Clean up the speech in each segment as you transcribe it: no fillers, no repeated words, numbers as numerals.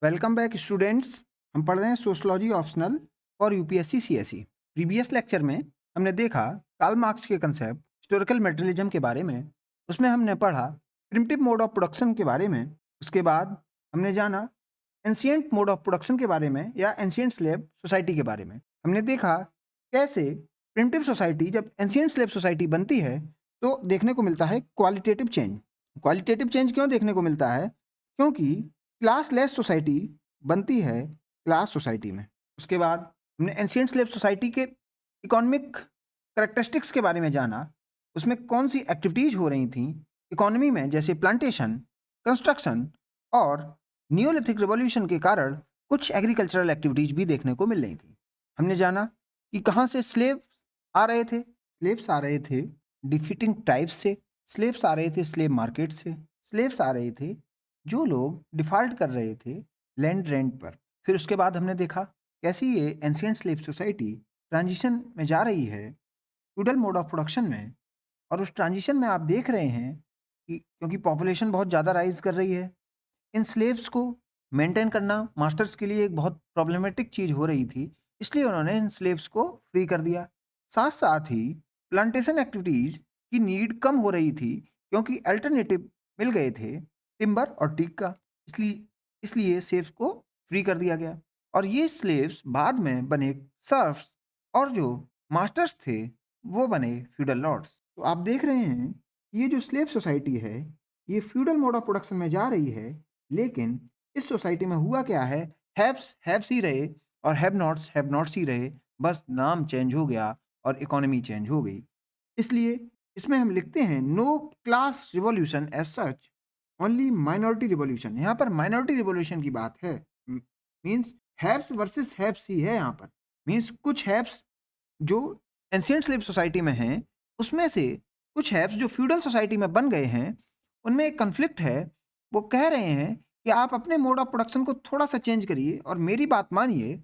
Welcome back students. हम पढ़ रहे हैं सोशलॉजी ऑप्शनल और यूपीएससी सीएसई। प्रीवियस लेक्चर में हमने देखा कार्ल मार्क्स के कंसेप्ट हिस्टोरिकल मटेरियलिज्म के बारे में। उसमें हमने पढ़ा प्रिमिटिव मोड ऑफ प्रोडक्शन के बारे में। उसके बाद हमने जाना एंशियंट मोड ऑफ प्रोडक्शन के बारे में या एंशियंट स्लेव सोसाइटी के बारे में। हमने देखा कैसे प्रिमिटिव सोसाइटी जब एंशियंट स्लेव सोसाइटी बनती है तो देखने को मिलता है क्वालिटेटिव चेंज। क्वालिटेटिव चेंज क्यों देखने को मिलता है? क्योंकि क्लासलेस सोसाइटी बनती है क्लास सोसाइटी में। उसके बाद हमने एंशियंट स्लेव सोसाइटी के इकोनॉमिक करेक्टरिस्टिक्स के बारे में जाना। उसमें कौन सी एक्टिविटीज़ हो रही थी इकोनॉमी में, जैसे प्लांटेशन, कंस्ट्रक्शन और नियोलिथिक रिवॉल्यूशन के कारण कुछ एग्रीकल्चरल एक्टिविटीज़ भी देखने को मिल रही थी। हमने जाना कि कहाँ से स्लेव्स आ रहे थे। स्लेव्स आ रहे थे डिफीटिंग ट्राइब्स से, स्लेव्स आ रहे थे स्लेव मार्केट से, स्लेव्स आ रहे थे जो लोग डिफ़ॉल्ट कर रहे थे लैंड रेंट पर। फिर उसके बाद हमने देखा कैसे ये एंशिएंट स्लेव सोसाइटी ट्रांजिशन में जा रही है फ्यूडल मोड ऑफ प्रोडक्शन में। और उस ट्रांजिशन में आप देख रहे हैं कि क्योंकि पॉपुलेशन बहुत ज़्यादा राइज़ कर रही है, इन स्लेव्स को मेंटेन करना मास्टर्स के लिए एक बहुत प्रॉब्लमेटिक चीज़ हो रही थी, इसलिए उन्होंने इन स्लेव्स को फ्री कर दिया। साथ-साथ ही प्लांटेशन एक्टिविटीज़ की नीड कम हो रही थी क्योंकि अल्टरनेटिव मिल गए थे टिम्बर और टीक का, इसलिए इसलिए स्लेव्स को फ्री कर दिया गया। और ये स्लेव्स बाद में बने सर्फ्स और जो मास्टर्स थे, वो बने फ्यूडल लॉर्ड्स। तो आप देख रहे हैं, ये जो स्लेव सोसाइटी है, ये फ्यूडल मोड ऑफ प्रोडक्शन में जा रही है, लेकिन इस सोसाइटी में हुआ क्या है, हैव्स ही रहे और हैव नॉट्स ही रहे, बस नाम चेंज हो गया और इकोनॉमी चेंज हो गई। इसलिए इसमें हम लिखते हैं no class revolution as such, only minority revolution. यहाँ पर माइनॉरिटी रिवॉल्यूशन की बात है। मीन्स हैव्स वर्सेस हैव्स ही है यहाँ पर। मीन्स कुछ हैव्स जो एंशिएंट स्लेव सोसाइटी में हैं, उसमें से कुछ हैव्स जो फ्यूडल सोसाइटी में बन गए हैं, उनमें एक कॉन्फ्लिक्ट है। वो कह रहे हैं कि आप अपने मोड ऑफ प्रोडक्शन को थोड़ा-सा चेंज करिए और मेरी बात मानिए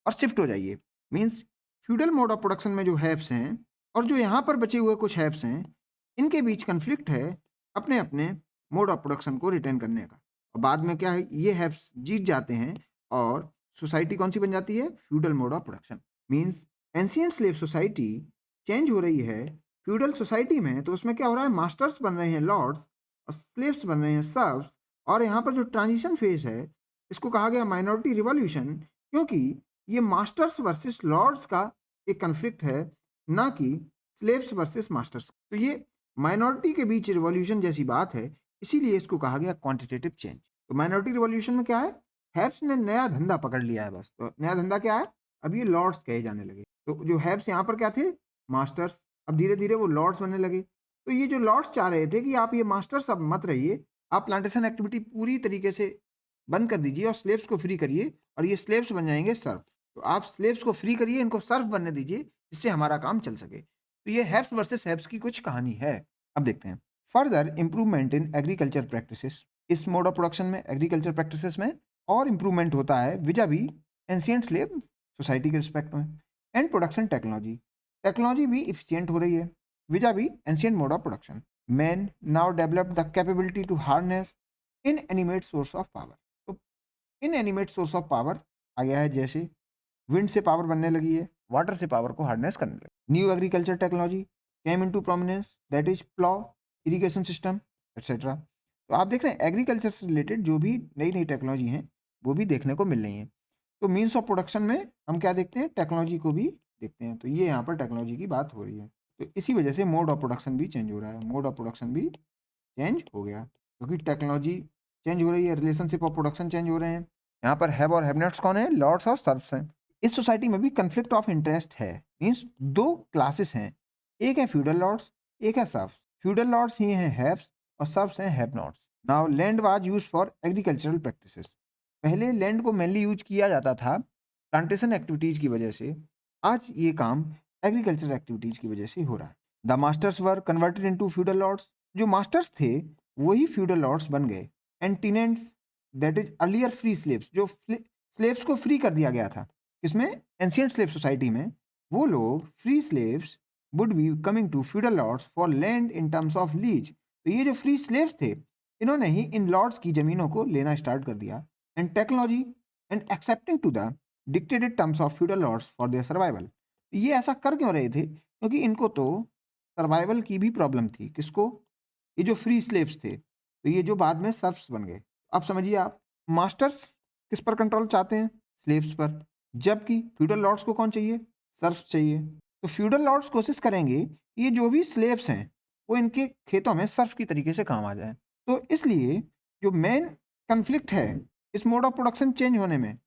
और शिफ्ट हो जाइए। Means feudal mode of production में जो हैव्स हैं और जो यहाँ पर बचे हुए कुछ हैव्स हैं, इनके बीच कॉन्फ्लिक्ट है अपने-अपने मोड ऑफ प्रोडक्शन को रिटेन करने का। और बाद में क्या है, ये हैव्स जीत जाते हैं और सोसाइटी कौन-सी बन जाती है? Feudal mode of production. Means ancient slave society change हो रही है फ्यूडल सोसाइटी में, तो उसमें क्या हो रहा है, मास्टर्स बन रहे हैं लॉर्ड्स और स्लेव्स बन रहे हैं सर्व्स। और यहाँ पर जो ट्रांजिशन फेज है, इसको कहा गया माइनॉरिटी रिवॉल्यूशन, क्योंकि ये मास्टर्स वर्सेस लॉर्ड्स का एक कन्फ्लिक्ट है, ना कि स्लेव्स वर्सेस मास्टर्स। तो ये माइनॉरिटी के बीच रिवॉल्यूशन जैसी बात है, इसीलिए इसको कहा गया क्वांटिटेटिव चेंज। तो माइनॉरिटी रिवॉल्यूशन में क्या है, हैव्स ने नया धंधा पकड़ लिया है बस। तो नया धंधा क्या है, अब ये लॉर्ड्स कहे जाने लगे। तो जो हैव्स यहाँ पर क्या थे, मास्टर्स, अब धीरे-धीरे वो लॉर्ड्स बनने लगे। तो ये जो लॉर्ड्स चाह रहे थे कि आप ये मास्टर्स अब मत रहिए, आप प्लांटेशन एक्टिविटी पूरी तरीके से बंद कर दीजिए और स्लेव्स को फ्री करिए और ये स्लेव्स बन जाएँगे सर्फ। तो आप स्लेव्स को फ्री करिए, इनको सर्फ बनने दीजिए, जिससे हमारा काम चल सके। तो ये हैव्स वर्सेस हैव्स की कुछ कहानी है। अब देखते हैं further improvement in agriculture practices. इस मोड ऑफ प्रोडक्शन में, एग्रीकल्चर प्रैक्टिसेस में और इम्प्रूवमेंट होता है विज़ा-वी एंशिएंट स्लेव सोसाइटी के रिस्पेक्ट में। एंड प्रोडक्शन टेक्नोलॉजी, टेक्नोलॉजी भी एफिशिएंट हो रही है vis a vis ancient mode of production. Man now develop the capability to harness inanimate source of power. तो इनएनिमेट सोर्स ऑफ पावर आ गया है, जैसे विंड से पावर बनने लगी है, वाटर से पावर को हार्नेस करने लगी। New agriculture technology came into prominence, that is plough, irrigation system etcetera. तो आप देख रहे हैं एग्रीकल्चर से रिलेटेड जो भी नई नई टेक्नोलॉजी हैं, वो भी देखने को मिल रही हैं। तो मीन्स ऑफ प्रोडक्शन में हम क्या देखते हैं, टेक्नोलॉजी को भी देखते हैं। तो ये यहाँ पर टेक्नोलॉजी की बात हो रही है। तो इसी वजह से मोड ऑफ प्रोडक्शन भी चेंज हो रहा है, मोड ऑफ प्रोडक्शन भी चेंज हो गया क्योंकि टेक्नोलॉजी चेंज हो रही है, रिलेशनशिप ऑफ प्रोडक्शन चेंज हो रहे हैं। यहाँ पर हैव और हैवनट्स कौन है, लॉर्ड्स और सर्फ्स हैं। इस सोसाइटी में भी कन्फ्लिक्ट ऑफ इंटरेस्ट है। मीन्स दो क्लासेस हैं, एक है फ्यूडल लॉर्ड्स, एक है सर्फ्स। फ्यूडल लॉर्ड्स ही हैं हैव्स और सर्फ्स हैं have nots. Now land was used for agricultural practices. पहले लैंड को मेनली यूज किया जाता था प्लांटेशन एक्टिविटीज़ की वजह से, आज ये काम एग्रीकल्चरल एक्टिविटीज़ की वजह से हो रहा है। The masters were converted into feudal lords. जो मास्टर्स थे वही फ्यूडल लॉर्ड्स बन गए। And tenants, that is earlier free slaves, जो स्लेव्स को फ्री कर दिया गया था इसमें एंशिएंट स्लेव सोसाइटी में, वो लोग free slaves would be coming to feudal lords for land in terms of lease. तो ये जो फ्री स्लेव्स थे, इन्होंने ही इन लॉर्ड्स की ज़मीनों को लेना स्टार्ट कर दिया and technology and accepting to the dictated terms of feudal lords for their survival. ये ऐसा कर क्यों रहे थे? क्योंकि इनको तो सर्वाइवल की भी प्रॉब्लम थी। किसको? ये जो फ्री स्लेव्स थे, तो ये जो बाद में सर्फ्स बन गए। अब समझिए आप, मास्टर्स किस पर कंट्रोल चाहते हैं? स्लेव्स पर। जबकि फ्यूडल लॉर्ड्स को कौन चाहिए? सर्फ्स चाहिए। तो फ्यूडल लॉर्ड्स कोशिश करेंगे कि ये जो भी स्लेव्स हैं, वो इनके खेतों में सर्फ की तरीके से काम आ जाए। तो इसलिए जो मेन कन्फ्लिक्ट है इस मोड ऑफ प्रोडक्शन चेंज होने में,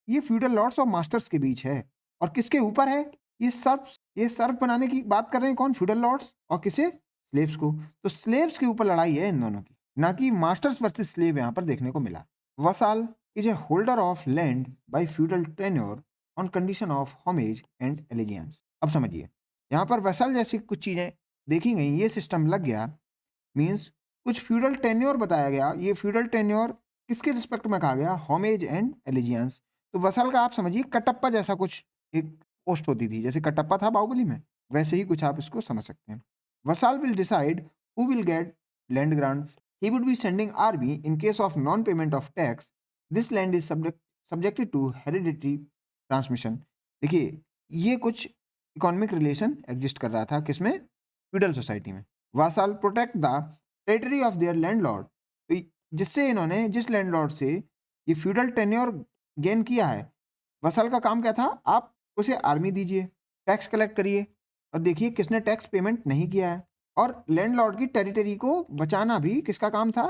ये फ्यूडल लॉर्ड्स और मास्टर्स के बीच है। और किसके ऊपर है? ये सर्फ बनाने की बात कर रहे हैं कौन? Feudal lords. और किसे? स्लेव्स को। तो स्लेव्स के ऊपर लड़ाई है इन दोनों की, ना कि मास्टर्स वर्सेस स्लेव यहाँ पर देखने को मिला। Vassal is a holder of land by feudal tenure on condition of homage and allegiance. अब समझिए, यहाँ पर वसाल जैसी कुछ चीजें देखी गई, ये सिस्टम लग गया। मीन्स कुछ फ्यूडल टेन्योर बताया गया। ये फ्यूडल टेन्योर किसके रिस्पेक्ट में कहा गया? Homage and allegiance. तो वसाल का आप समझिए कटप्पा जैसा कुछ एक पोस्ट होती थी, जैसे कटप्पा था बाहुबली में, वैसे ही कुछ आप इसको समझ सकते हैं। Vassal will decide who will get land grants. He would be sending army in case of non payment of tax. This land is subjected to hereditary transmission. देखिए, ये कुछ इकोनॉमिक रिलेशन एग्जिस्ट कर रहा था किसमें? फ्यूडल सोसाइटी में। वासाल protect the territory of their landlord. तो जिससे इन्होंने जिस लैंडलॉर्ड से ये फ्यूडल टेन्योर गेन किया है, वसाल का काम क्या था? आप उसे आर्मी दीजिए, टैक्स कलेक्ट करिए, और देखिए किसने टैक्स पेमेंट नहीं किया है। और लैंडलॉर्ड की टेरिटरी को बचाना भी किसका काम था?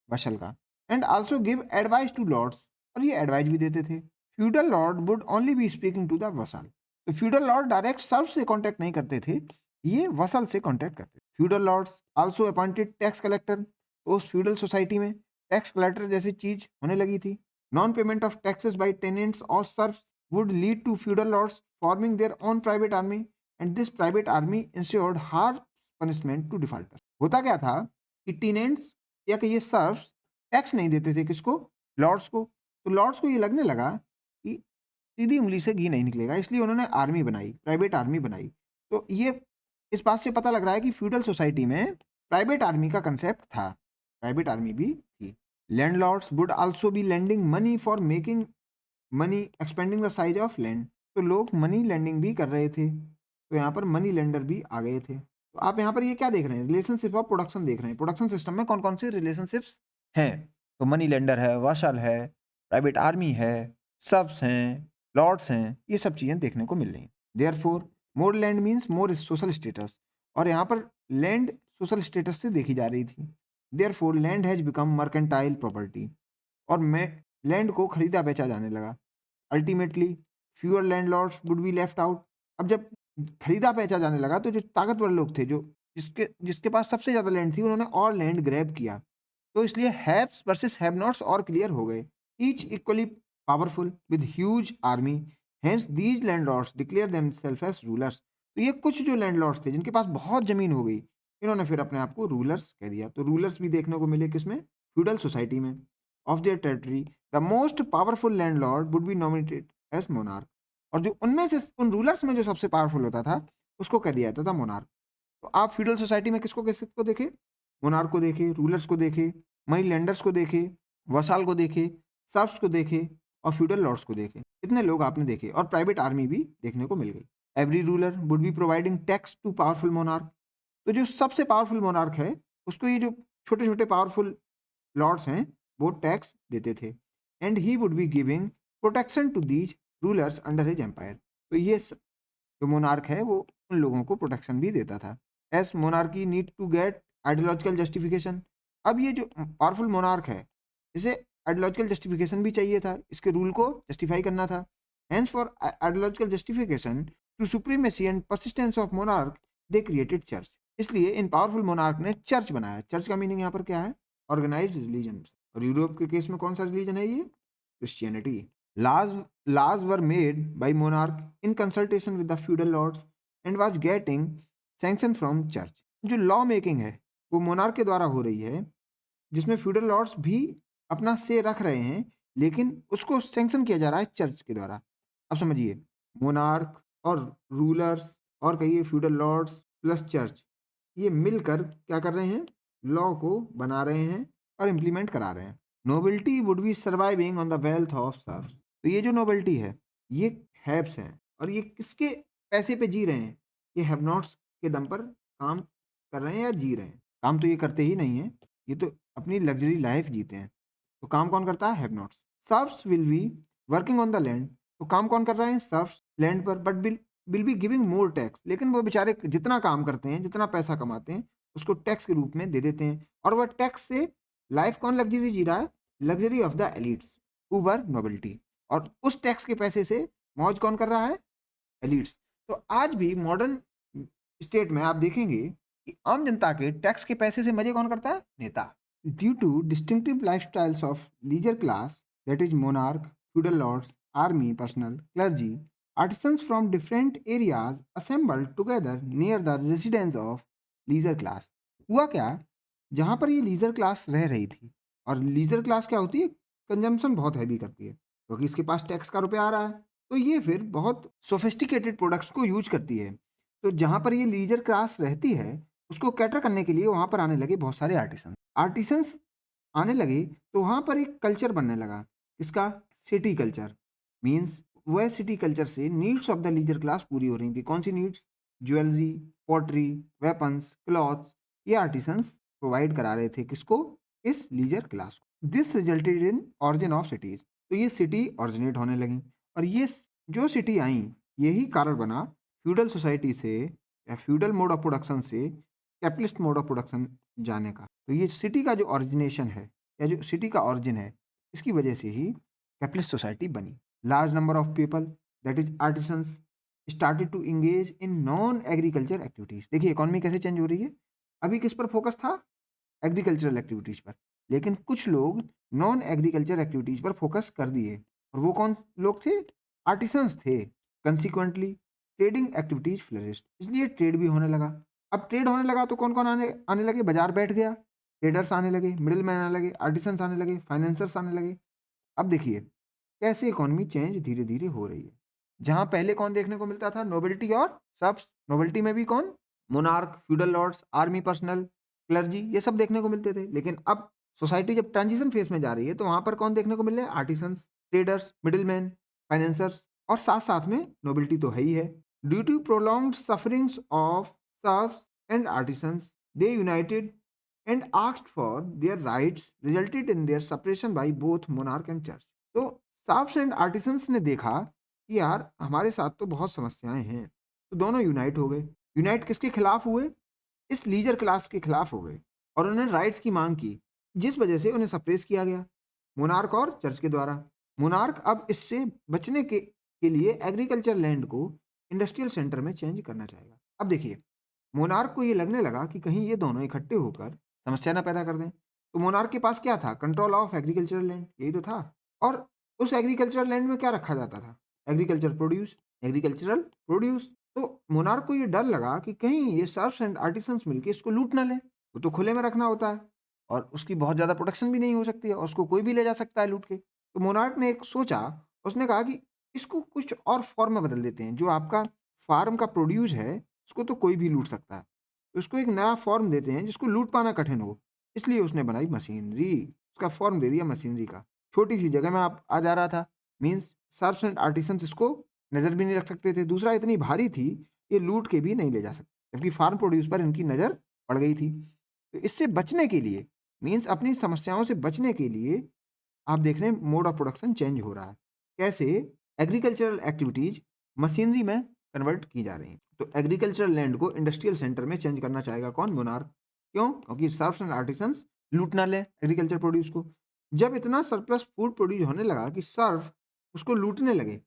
वसल का। And also give advice to lords, और ये एडवाइस भी देते थे। Feudal lord would only be speaking to the vassal. तो फ्यूडल लॉर्ड डायरेक्ट सर्व से कॉन्टेक्ट नहीं करते थे, ये वसल से कॉन्टेक्ट करते थे। Feudal lords also appointed tax collector. तो उस फ्यूडल सोसाइटी में टैक्स कलेक्टर जैसी चीज होने लगी थी। Non payment of taxes by tenants और serfs would lead to feudal lords forming their own private army, and this private army ensured harsh punishment to defaulters. होता क्या था कि टीनेंट्स या कि ये सर्व्स टैक्स नहीं देते थे किसको? लॉर्ड्स को। तो लॉर्ड्स को ये लगने लगा कि सीधी उंगली से घी नहीं निकलेगा, इसलिए उन्होंने आर्मी बनाई, प्राइवेट आर्मी बनाई। तो ये इस बात से पता लग रहा है कि फ्यूडल सोसाइटी में प्राइवेट आर्मी का कंसेप्ट था, प्राइवेट आर्मी भी थी। Landlords would also be lending money for making money expanding the size of land. तो लोग मनी लैंडिंग भी कर रहे थे, तो यहाँ पर मनी लेंडर भी आ गए थे। तो आप यहाँ पर ये क्या देख रहे हैं? रिलेशनशिप ऑफ प्रोडक्शन देख रहे हैं। प्रोडक्शन सिस्टम में कौन कौन से रिलेशनशिप्स हैं? तो मनी लेंडर है, वाशल है, प्राइवेट आर्मी है, सबस हैं, लॉर्ड्स हैं, ये सब चीज़ें देखने को मिल रही हैं। देयरफॉर मोर land means more social status, और यहाँ पर लैंड सोशल स्टेटस से देखी जा रही थी। Therefore land has become mercantile property, और मैं लैंड को खरीदा बेचा जाने लगा। Ultimately fewer landlords would be left out. अब जब खरीदा बेचा जाने लगा, तो जो ताकतवर लोग थे, जो जिसके जिसके पास सबसे ज़्यादा लैंड थी, उन्होंने और लैंड ग्रैब किया। तो इसलिए हैव्स वर्सेस हैव नॉट्स और क्लियर हो गए। Each equally powerful with huge army, hence these landlords declare themselves as rulers. तो ये कुछ जो लैंडलॉर्ड्स थे जिनके पास बहुत ज़मीन हो गई, इन्होंने फिर अपने आप को रूलर्स कह दिया। तो रूलर्स भी देखने को मिले किसमें? फ्यूडल सोसाइटी में। Of their territory the most powerful landlord would be nominated as monarch. और जो उनमें से उन रूलर्स में जो सबसे पावरफुल होता था, उसको कह दिया जाता था मोनार्क। तो आप फ्यूडल सोसाइटी में किसको देखे? मोनार्क को देखे, रूलर्स को देखे, मनी लेंडर्स को देखे, वसाल को देखे, सर्फ्स को देखे, और फ्यूडल लॉर्ड्स को देखे। इतने लोग आपने देखे, और प्राइवेट आर्मी भी देखने को मिल गई। Every ruler would be providing tax to powerful monarch. तो जो सबसे पावरफुल मोनार्क है, उसको ये जो छोटे छोटे पावरफुल लॉर्ड्स हैं, वो टैक्स देते थे। And he would be giving protection to these rulers under his empire. तो ये जो मोनार्क है, वो उन लोगों को प्रोटेक्शन भी देता था। As monarchy need to get ideological justification. अब ये जो पावरफुल मोनार्क है, इसे आइडियोलॉजिकल जस्टिफिकेशन भी चाहिए था, इसके रूल को जस्टिफाई करना था। Hence for ideological justification to supremacy and persistence of monarch, they created church. इसलिए इन पावरफुल मोनार्क ने चर्च बनाया। चर्च का मीनिंग यहाँ पर क्या है? Organised religion. और यूरोप के केस में कौन सा रिलीजन है? ये Christianity. Laws were made by monarch in consultation with the feudal lords and was getting sanction from church. जो लॉ मेकिंग है, वो मोनार्क के द्वारा हो रही है, जिसमें फ्यूडल लॉर्ड्स भी अपना से रख रहे हैं, लेकिन उसको सैंक्शन किया जा रहा है चर्च के द्वारा। अब समझिए, मोनार्क और रूलर्स और कहिए फ्यूडल लॉर्ड्स प्लस चर्च, ये मिलकर क्या कर रहे हैं? लॉ को बना रहे हैं और इम्प्लीमेंट करा रहे हैं। Nobility would be surviving on the wealth of Surf. तो ये जो नोबिलिटी है, ये हैव्स हैं, और ये किसके पैसे पे जी रहे हैं? ये हैव नॉट्स के दम पर काम कर रहे हैं या जी रहे हैं? काम तो ये करते ही नहीं हैं, ये तो अपनी लग्जरी लाइफ जीते हैं। तो काम कौन करता है? Have nots. Serfs will be working on the land. तो काम कौन कर रहे हैं? सर्फ्स लैंड पर, but will be giving more tax. लेकिन वो बेचारे जितना काम करते हैं, जितना पैसा कमाते हैं, उसको टैक्स के रूप में दे देते हैं, और वह टैक्स से लाइफ कौन लग्जरी जी रहा है? Luxury of the elites who were nobility. और उस टैक्स के पैसे से मौज कौन कर रहा है? एलिट्स। तो आज भी मॉडर्न स्टेट में आप देखेंगे कि आम जनता के टैक्स के पैसे से मजे कौन करता है? नेता। Due to distinctive lifestyles of leisure class, that is monarch, feudal lords, army personnel, clergy, artisans from different areas assembled together near the residence of leisure class। हुआ क्या? जहां पर ये लीजर क्लास रह रही थी, और लीजर क्लास क्या होती है? कंजम्पशन बहुत हैवी करती है, क्योंकि इसके पास टैक्स का रुपया आ रहा है, तो ये फिर बहुत सोफिस्टिकेटेड प्रोडक्ट्स को यूज करती है। तो जहां पर ये लीजर क्लास रहती है, उसको कैटर करने के लिए वहां पर आने लगे बहुत सारे आर्टिसंस आने लगे, तो वहां पर एक कल्चर बनने लगा। इसका सिटी कल्चर। मीन्स वह सिटी कल्चर से needs of the leisure class पूरी हो रही थी। कौन सी needs? Jewellery, pottery, weapons, clothes, ये आर्टिसंस प्रोवाइड करा रहे थे किसको? इस लीजर क्लास को। This resulted in origin of cities. तो ये सिटी ऑरिजिनेट होने लगी, और ये जो सिटी आई, यही कारण बना फ्यूडल सोसाइटी से या फ्यूडल मोड ऑफ प्रोडक्शन से कैपिटलिस्ट मोड ऑफ प्रोडक्शन जाने का। तो ये सिटी का जो ऑरिजिनेशन है, या जो सिटी का ऑरिजिन है, इसकी वजह से ही कैपिटलिस्ट सोसाइटी बनी। Large number of people, that is artisans, started to engage in non agriculture activities. देखिए इकोनॉमी कैसे चेंज हो रही है। अभी किस पर फोकस था? एग्रीकल्चरल एक्टिविटीज पर। लेकिन कुछ लोग नॉन एग्रीकल्चर एक्टिविटीज पर फोकस कर दिए, और वो कौन लोग थे? आर्टिसंस थे। कंसिक्वेंटली ट्रेडिंग एक्टिविटीज फ्लरिश्ड, इसलिए ट्रेड भी होने लगा। अब ट्रेड होने लगा तो कौन कौन आने आने लगे? बाजार बैठ गया, ट्रेडर्स आने लगे, मिडिल मैन आने लगे, आर्टिसंस आने लगे, फाइनेंसर्स आने लगे। अब देखिए कैसे इकोनॉमी चेंज धीरे धीरे हो रही है। जहां पहले कौन देखने को मिलता था? नोबिलिटी और सब्स। नोबिलिटी में भी कौन? Monarch, feudal lords, army personnel, clergy, ये सब देखने को मिलते थे। लेकिन अब सोसाइटी जब ट्रांजिशन फेज में जा रही है, तो वहां पर कौन देखने को मिल रहे हैं? आर्टिसंस, ट्रेडर्स, मिडिलमैन, फाइनेंसर्स, और साथ साथ में नोबिलिटी तो है ही है। Due to prolonged sufferings of serfs and artisans, they united and asked for their rights, resulted in their separation by both monarch and church. तो सर्फ्स एंड आर्टिसंस ने देखा कि यार हमारे साथ तो बहुत समस्याएं हैं, तो दोनों यूनाइट हो गए। यूनाइट किसके खिलाफ हुए? इस लीजर क्लास के खिलाफ हो गए, और उन्होंने राइट्स की मांग की, जिस वजह से उन्हें सप्रेस किया गया मोनार्क और चर्च के द्वारा। मोनार्क अब इससे बचने के लिए एग्रीकल्चर लैंड को इंडस्ट्रियल सेंटर में चेंज करना चाहेगा। अब देखिए मोनार्क को ये लगने लगा कि कहीं ये दोनों इकट्ठे होकर समस्या ना पैदा कर दें। तो मोनार्क के पास क्या था? कंट्रोल ऑफ एग्रीकल्चरल लैंड, यही तो था। और उस एग्रीकल्चरल लैंड में क्या रखा जाता था? Agriculture produce, agricultural produce. तो मोनार्क को ये डर लगा कि कहीं ये सर्फ्स एंड आर्टिसंस मिलके इसको लूट ना लें। वो तो खुले में रखना होता है, और उसकी बहुत ज़्यादा प्रोडक्शन भी नहीं हो सकती है, और उसको कोई भी ले जा सकता है लूट के। तो मोनार्क ने एक सोचा, उसने कहा कि इसको कुछ और फॉर्म में बदल देते हैं। जो आपका फार्म का प्रोड्यूस है, उसको तो कोई भी लूट सकता है, तो उसको एक नया फॉर्म देते हैं जिसको लूट पाना कठिन हो। इसलिए उसने बनाई मशीनरी, उसका फॉर्म दे दिया मशीनरी का। छोटी सी जगह में आप आ जा रहा था। मीन्स सर्फ्स एंड आर्टिसंस इसको नज़र भी नहीं रख सकते थे। दूसरा इतनी भारी थी, ये लूट के भी नहीं ले जा सकते, जबकि फार्म प्रोड्यूस पर इनकी नज़र पड़ गई थी। तो इससे बचने के लिए, मीन्स अपनी समस्याओं से बचने के लिए, आप देख रहे हैं मोड ऑफ प्रोडक्शन चेंज हो रहा है। कैसे? एग्रीकल्चरल एक्टिविटीज मशीनरी में कन्वर्ट की जा रही हैं। तो एग्रीकल्चरल लैंड को इंडस्ट्रियल सेंटर में चेंज करना चाहेगा कौन? मोनार्क। क्यों? क्योंकि सर्फ्स एंड आर्टिसंस लूट ना लें एग्रीकल्चर प्रोड्यूस को। जब इतना सरप्लस फूड प्रोड्यूस होने लगा कि सर्फ उसको लूटने लगे।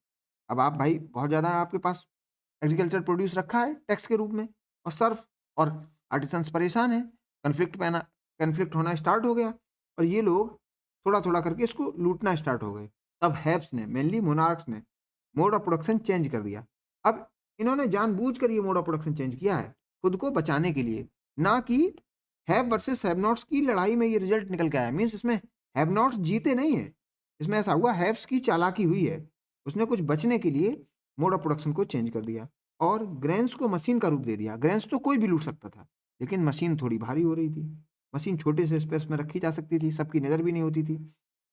अब आप भाई बहुत ज़्यादा आपके पास एग्रीकल्चर प्रोड्यूस रखा है टैक्स के रूप में, और सर्फ और आर्टिसंस परेशान हैं, कन्फ्लिक्ट होना स्टार्ट हो गया, और ये लोग थोड़ा थोड़ा करके इसको लूटना स्टार्ट हो गए। तब हैव्स ने, मेनली मोनार्क्स ने, मोड ऑफ प्रोडक्शन चेंज कर दिया। अब इन्होंने जानबूझकर ये मोड ऑफ प्रोडक्शन चेंज किया है खुद को बचाने के लिए, ना कि हैव वर्सेस हैव नॉट्स की लड़ाई में ये रिजल्ट निकल के आया। मीन्स इसमें हैव नॉट्स जीते नहीं है, इसमें ऐसा हुआ हैव्स की चालाकी हुई है। उसने कुछ बचने के लिए मोड ऑफ प्रोडक्शन को चेंज कर दिया, और ग्रेन्स को मशीन का रूप दे दिया। ग्रेन्स तो कोई भी लूट सकता था, लेकिन मशीन थोड़ी भारी हो रही थी। मशीन छोटे से स्पेस में रखी जा सकती थी, सबकी नज़र भी नहीं होती थी।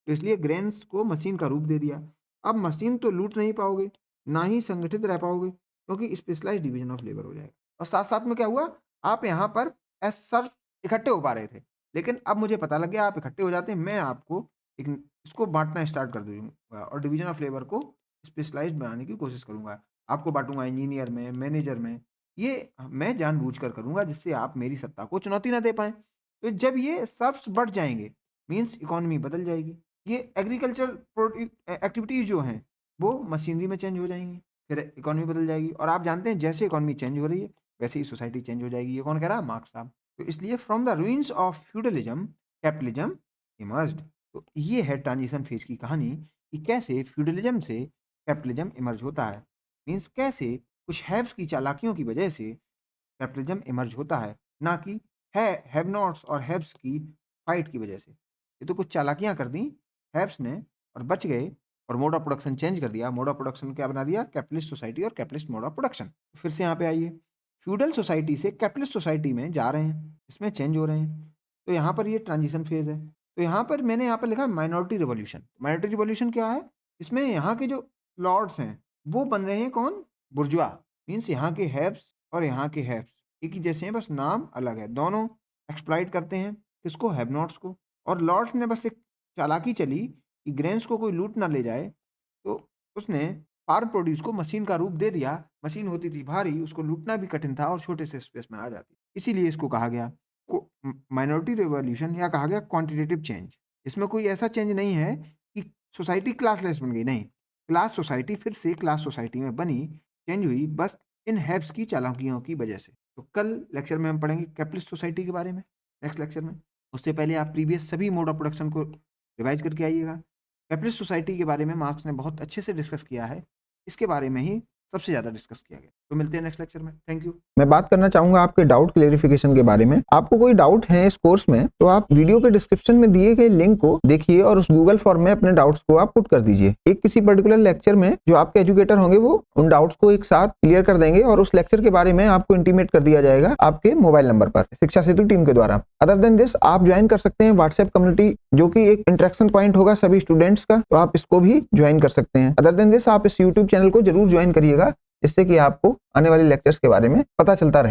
तो इसलिए ग्रेन्स को मशीन का रूप दे दिया। अब मशीन तो लूट नहीं पाओगे, ना ही संगठित रह पाओगे, क्योंकि स्पेशलाइज्ड डिवीजन ऑफ लेबर हो जाएगा। और साथ साथ में क्या हुआ, आप यहाँ पर एज सर्फ इकट्ठे हो पा रहे थे, लेकिन अब मुझे पता लग गया आप इकट्ठे हो जाते हैं, मैं आपको एक इसको बांटना स्टार्ट कर दूंगा और डिवीजन ऑफ लेबर को स्पेशलाइज्ड बनाने की कोशिश करूंगा। आपको बांटूंगा इंजीनियर में, मैनेजर में। ये मैं जानबूझकर करूंगा जिससे आप मेरी सत्ता को चुनौती ना दे पाएं। तो जब ये सर्फ्स बढ़ जाएंगे मीन्स इकोनॉमी बदल जाएगी। ये एग्रीकल्चर एक्टिविटीज जो हैं वो मशीनरी में चेंज हो जाएंगी, फिर इकोनॉमी बदल जाएगी। और आप जानते हैं जैसे इकोनॉमी चेंज हो रही है वैसे ही सोसाइटी चेंज हो जाएगी। ये कौन कह रहा है? मार्क्स साहब। तो इसलिए from the ruins of feudalism capitalism emerged. तो ये है ट्रांजिशन फेज की कहानी कि कैसे फ्यूडलिज्म से कैपिटलिज्म इमर्ज होता है। मीन्स कैसे कुछ हैव्स की चालाकियों की वजह से कैपिटलिज्म इमर्ज होता है, ना कि हैव नॉट्स और हैव्स की फाइट की वजह से। ये तो कुछ चालाकियां कर दी हैव्स ने और बच गए, और मोड ऑफ प्रोडक्शन चेंज कर दिया। मोड ऑफ प्रोडक्शन क्या बना दिया? कैपिटलिस्ट सोसाइटी और कैपिटलिस्ट मोड ऑफ प्रोडक्शन। फिर से यहाँ पे आइए, फ्यूडल सोसाइटी से कैपिटलिस्ट सोसाइटी में जा रहे हैं, इसमें चेंज हो रहे हैं। तो यहाँ पर ये ट्रांजिशन फेज है। तो यहाँ पर मैंने यहाँ पर लिखा माइनॉरिटी रिवॉल्यूशन। माइनॉरिटी रिवॉल्यूशन क्या है? इसमें यहाँ के जो लॉर्ड्स हैं वो बन रहे हैं कौन? बुर्जुआ। मीन्स यहाँ के हैव्स और यहाँ के हैव्स एक ही जैसे हैं, बस नाम अलग है। दोनों एक्सप्लॉइट करते हैं किसको? हैव नॉट्स को। और लॉर्ड्स ने बस एक चालाकी चली कि ग्रेन्स को कोई लूट ना ले जाए, तो उसने फार्म प्रोड्यूस को मशीन का रूप दे दिया। मशीन होती थी भारी, उसको लूटना भी कठिन था और छोटे से स्पेस में आ जाती। इसीलिए इसको कहा गया माइनॉरिटी रिवॉल्यूशन या कहा गया क्वांटिटेटिव चेंज। इसमें कोई ऐसा चेंज नहीं है कि सोसाइटी क्लासलेस बन गई, नहीं। क्लास सोसाइटी फिर से क्लास सोसाइटी में बनी, चेंज हुई बस इन हैव्स की चालाकियों की वजह से। तो कल लेक्चर में हम पढ़ेंगे कैपिटलिस्ट सोसाइटी के बारे में, नेक्स्ट लेक्चर में। उससे पहले आप प्रीवियस सभी मोड ऑफ प्रोडक्शन को रिवाइज करके आइएगा। कैपिटलिस्ट सोसाइटी के बारे में मार्क्स ने बहुत अच्छे से डिस्कस किया है, इसके बारे में ही सबसे ज़्यादा डिस्कस किया गया। तो मिलते हैं नेक्स्ट लेक्चर में। Thank you. मैं बात करना चाहूंगा आपके डाउट क्लेरिफिकेशन के बारे में। आपको कोई डाउट है इस कोर्स में तो आप वीडियो के डिस्क्रिप्शन में दिए गए लिंक को देखिए और उस गूगल फॉर्म में अपने डाउट्स को आप पुट कर दीजिए। एक किसी पर्टिकुलर लेक्चर में जो आपके एजुकेटर होंगे वो उन डाउट्स को एक साथ क्लियर कर देंगे और उस लेक्चर के बारे में आपको इंटीमेट कर दिया जाएगा आपके मोबाइल नंबर पर शिक्षा सेतु टीम के द्वारा। अदर देन दिस आप ज्वाइन कर सकते हैं व्हाट्सएप कम्युनिटी, जो कि एक इंटरेक्शन पॉइंट होगा सभी स्टूडेंट्स का, तो आप इसको भी ज्वाइन कर सकते हैं। अदर देन दिस आप इस यूट्यूब चैनल को जरूर ज्वाइन करिएगा, जिससे कि आपको आने वाले लेक्चर्स के बारे में पता चलता रहे।